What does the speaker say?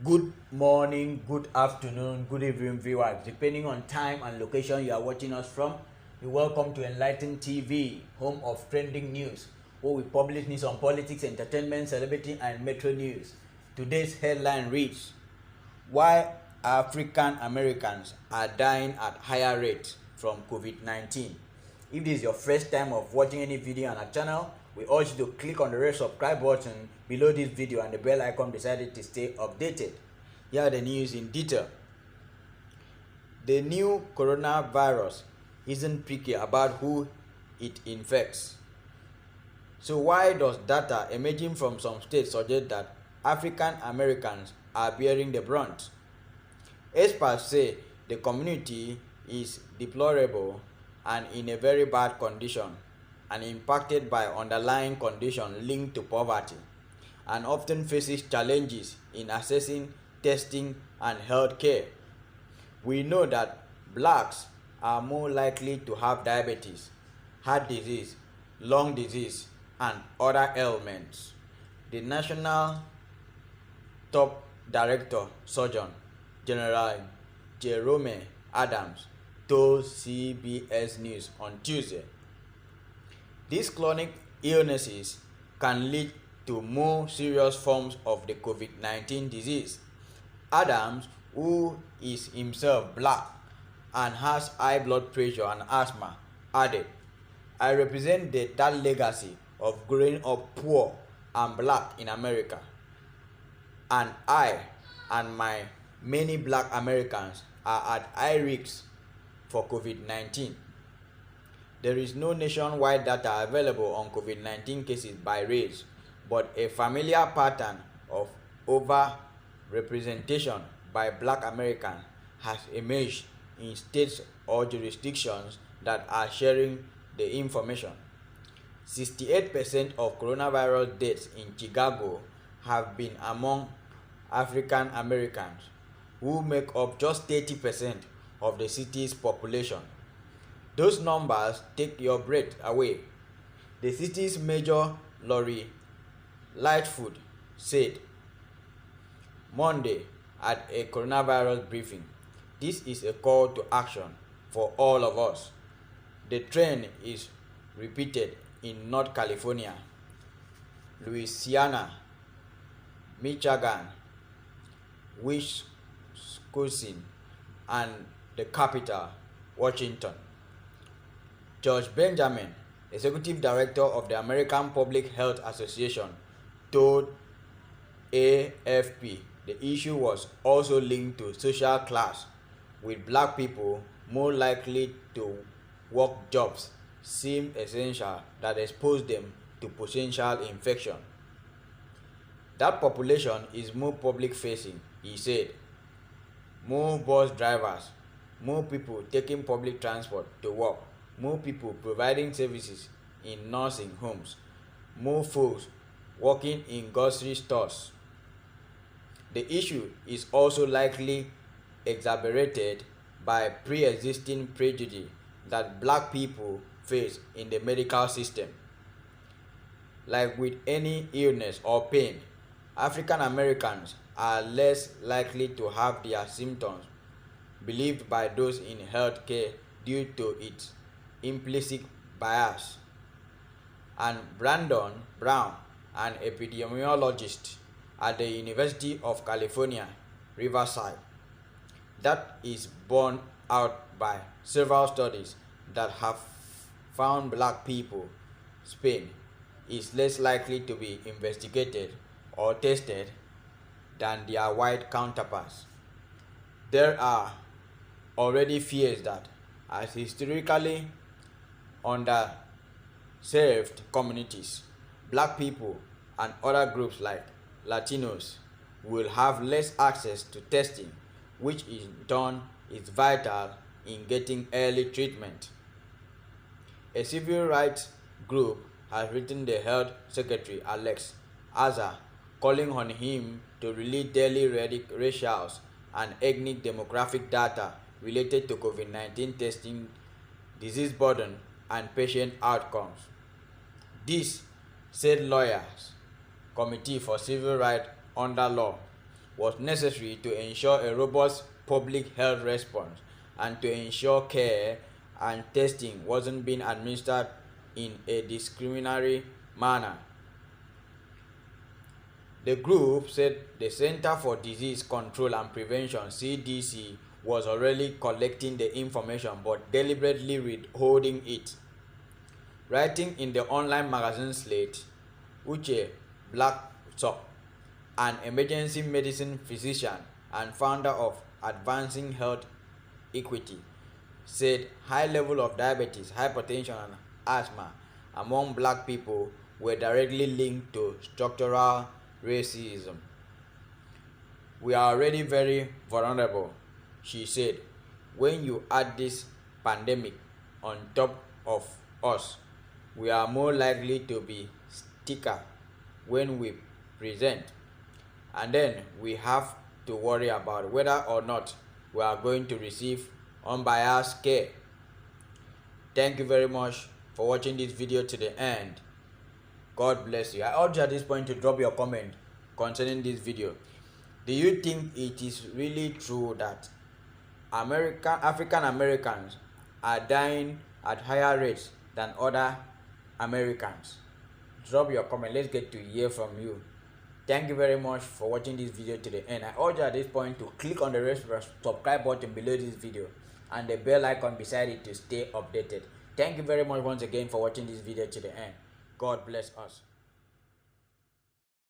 Good morning, good afternoon, good evening, viewers. Depending on time and location you are watching us from, you're welcome to Enlighten TV, home of trending news, where we publish news on politics, entertainment, celebrity, and metro news. Today's headline reads: Why African Americans are dying at higher rates from COVID-19. If this is your first time of watching any video on our channel, we urge you to click on the red subscribe button below this video and the bell icon beside it to stay updated. Here are the news in detail. The new coronavirus isn't picky about who it infects. So why does data emerging from some states suggest that African Americans are bearing the brunt? Experts say the community is deplorable and in a very bad condition and impacted by underlying conditions linked to poverty and often faces challenges in accessing testing and health care. We know that blacks are more likely to have diabetes, heart disease, lung disease, and other ailments. The National Top Director Surgeon General Jerome Adams told CBS News on Tuesday. These chronic illnesses can lead to more serious forms of the COVID-19 disease. Adams, who is himself black and has high blood pressure and asthma, added, "I represent that legacy of growing up poor and black in America, and I and my many black Americans are at high risk for COVID-19. There is no nationwide data available on COVID-19 cases by race, but a familiar pattern of over-representation by black Americans has emerged in states or jurisdictions that are sharing the information. 68% of coronavirus deaths in Chicago have been among African Americans, who make up just 30% of the city's population. Those numbers take your breath away." The city's mayor, Lori Lightfoot, said Monday at a coronavirus briefing, "This is a call to action for all of us." The trend is repeated in North California, Louisiana, Michigan, Wisconsin, and the capital, Washington. George Benjamin, executive director of the American Public Health Association, told AFP the issue was also linked to social class, with black people more likely to work jobs seem essential that expose them to potential infection. "That population is more public facing," he said. "More bus drivers, more people taking public transport to work, more people providing services in nursing homes, more folks working in grocery stores." The issue is also likely exacerbated by pre-existing prejudice that black people face in the medical system. Like with any illness or pain, African Americans are less likely to have their symptoms believed by those in healthcare due to its implicit bias. And Brandon Brown, an epidemiologist at the University of California, Riverside, that is borne out by several studies that have found black people Spain is less likely to be investigated or tested than their white counterparts. There are already fears that, as historically underserved communities, black people and other groups like Latinos will have less access to testing, which in turn is vital in getting early treatment. A civil rights group has written the Health Secretary Alex Azar, calling on him to release daily racial and ethnic demographic data related to COVID-19 testing, disease burden, and patient outcomes. This, said lawyers Committee for Civil Rights under law, was necessary to ensure a robust public health response and to ensure care and testing wasn't being administered in a discriminatory manner. The group said the Center for Disease Control and Prevention (CDC) was already collecting the information but deliberately withholding it. Writing in the online magazine Slate, Uche Blackstock, an emergency medicine physician and founder of Advancing Health Equity, said high level of diabetes, hypertension, and asthma among black people were directly linked to structural racism. We are already very vulnerable, she said. When you add this pandemic on top of us, we are more likely to be sicker when we present. And then we have to worry about whether or not we are going to receive unbiased care. Thank you very much for watching this video to the end. God bless you. I urge you at this point to drop your comment concerning this video. Do you think it is really true that African Americans are dying at higher rates than other Americans? Drop your comment. Let's get to hear from you. Thank you very much for watching this video to the end. I urge you at this point to click on the subscribe button below this video and the bell icon beside it to stay updated. Thank you very much once again for watching this video to the end. God bless us.